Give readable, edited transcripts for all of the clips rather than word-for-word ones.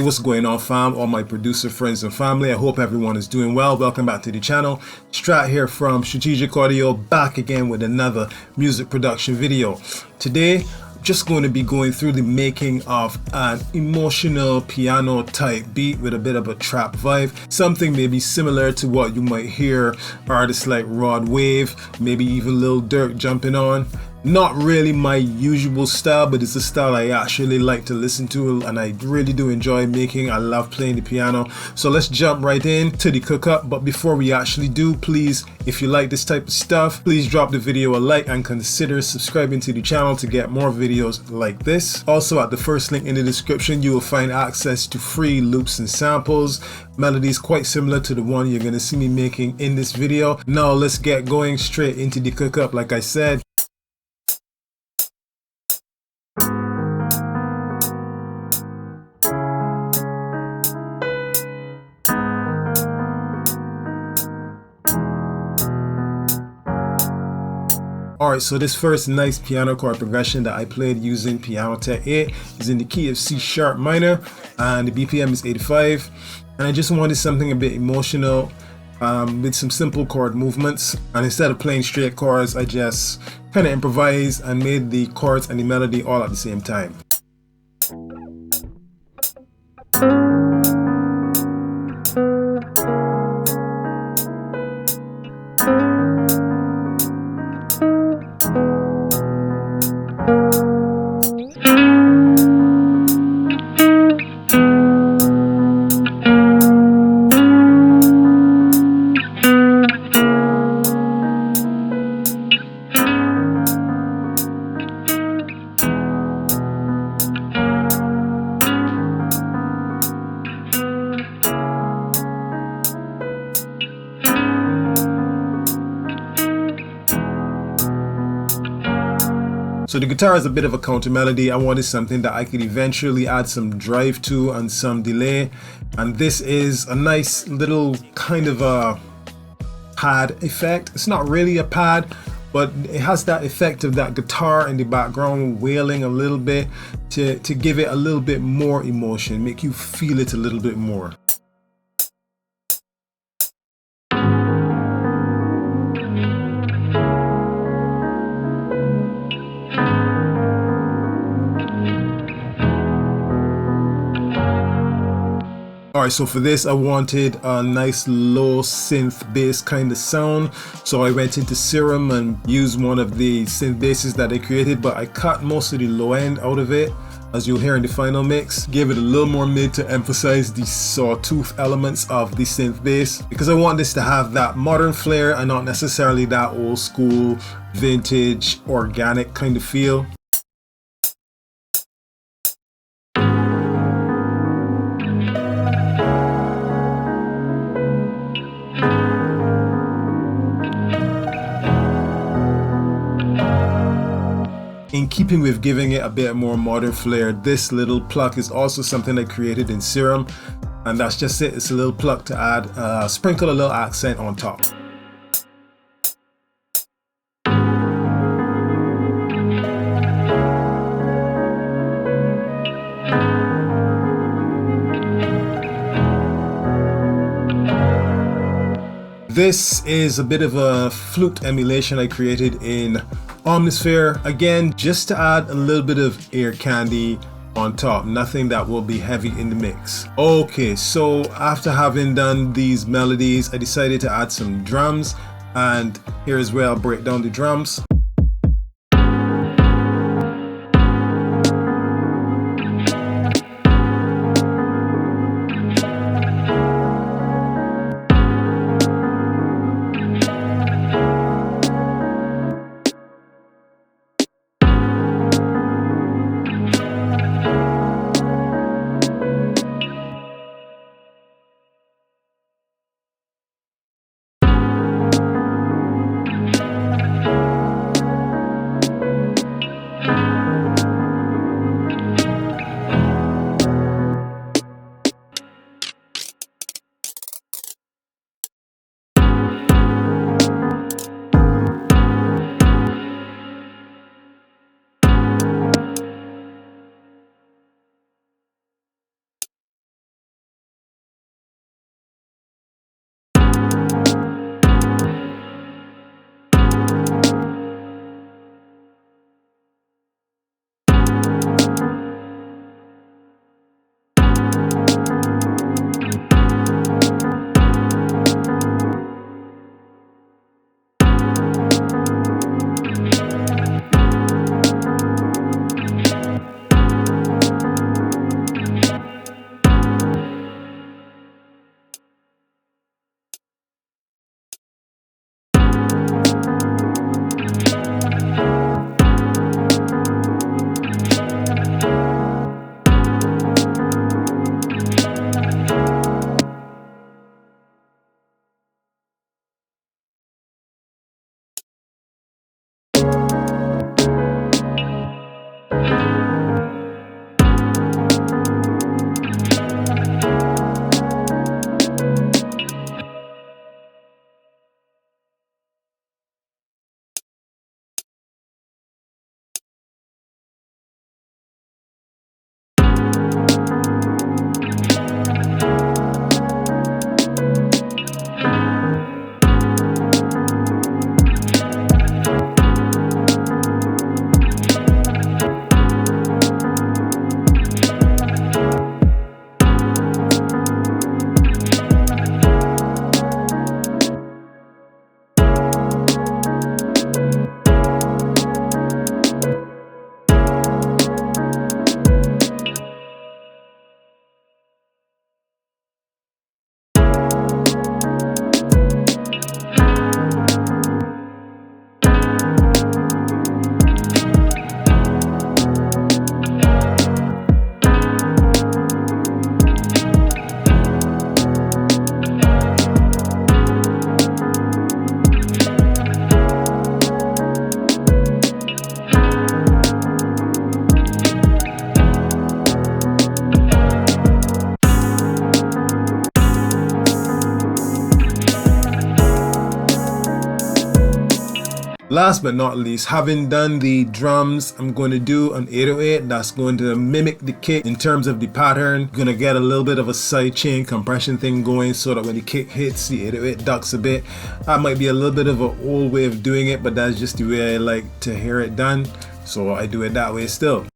Hey, what's going on, fam? All my producer friends and family, I hope everyone is doing well. Welcome back to the channel. Strat here from Strategic Audio, back again with another music production video. Today, I'm just going to be going through the making of an emotional piano type beat with a bit of a trap vibe. Something maybe similar to what you might hear artists like Rod Wave, maybe even Lil Durk jumping on. Not really my usual style, but it's a style I actually like to listen to and I really do enjoy making. I love playing the piano. So let's jump right in to the cook up. But before we actually do, please, if you like this type of stuff, please drop the video a like and consider subscribing to the channel to get more videos like this. Also, at the first link in the description, you will find access to free loops and samples, melodies quite similar to the one you're going to see me making in this video. Now let's get going straight into the cook up. Like I said, alright, so this first nice piano chord progression that I played using Piano Tech 8 is in the key of C sharp minor and the BPM is 85, and I just wanted something a bit emotional with some simple chord movements, and instead of playing straight chords I just kind of improvised and made the chords and the melody all at the same time. So the guitar is a bit of a counter melody. I wanted something that I could eventually add some drive to and some delay. And this is a nice little kind of a pad effect. It's not really a pad, but it has that effect of that guitar in the background wailing a little bit to give it a little bit more emotion, make you feel it a little bit more. Alright, so for this I wanted a nice low synth bass kind of sound, so I went into Serum and used one of the synth basses that they created, but I cut most of the low end out of it, as you'll hear in the final mix. Gave it a little more mid to emphasize the sawtooth elements of the synth bass, because I want this to have that modern flair and not necessarily that old school, vintage, organic kind of feel. In keeping with giving it a bit more modern flair, this little pluck is also something I created in Serum, and that's just it. It's a little pluck to add, sprinkle a little accent on top. This is a bit of a flute emulation I created in Omnisphere, again just to add a little bit of ear candy on top, nothing that will be heavy in the mix. Okay, so after having done these melodies I decided to add some drums, and here is where I'll break down the drums. Last but not least, having done the drums, I'm going to do an 808 that's going to mimic the kick in terms of the pattern. Gonna get a little bit of a side chain compression thing going so that when the kick hits, the 808 ducks a bit. That might be a little bit of an old way of doing it, but that's just the way I like to hear it done, so I do it that way still.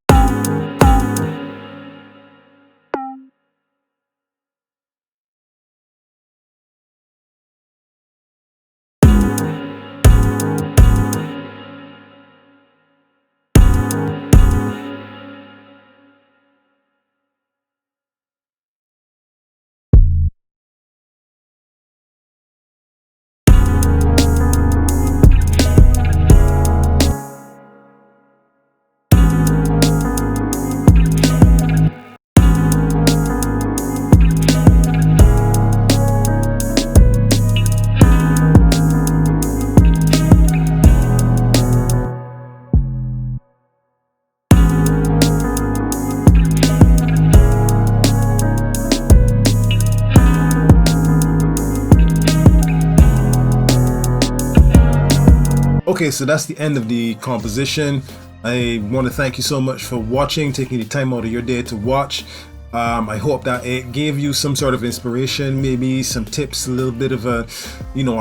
Okay, so that's the end of the composition. I want to thank you so much for watching, taking the time out of your day to watch. I hope that it gave you some sort of inspiration, maybe some tips, a little bit of a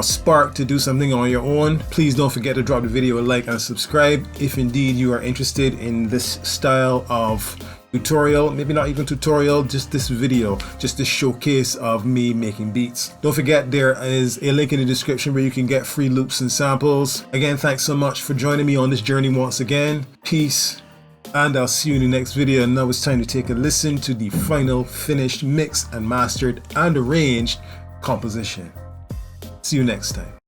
spark to do something on your own. Please don't forget to drop the video a like and subscribe if indeed you are interested in this style of tutorial, maybe not even tutorial, just this video, just a showcase of me making beats. Don't forget there is a link in the description where you can get free loops and samples. Again, thanks so much for joining me on this journey once again. Peace, and I'll see you in the next video. And now it's time to take a listen to the final finished, mixed and mastered and arranged composition. See you next time.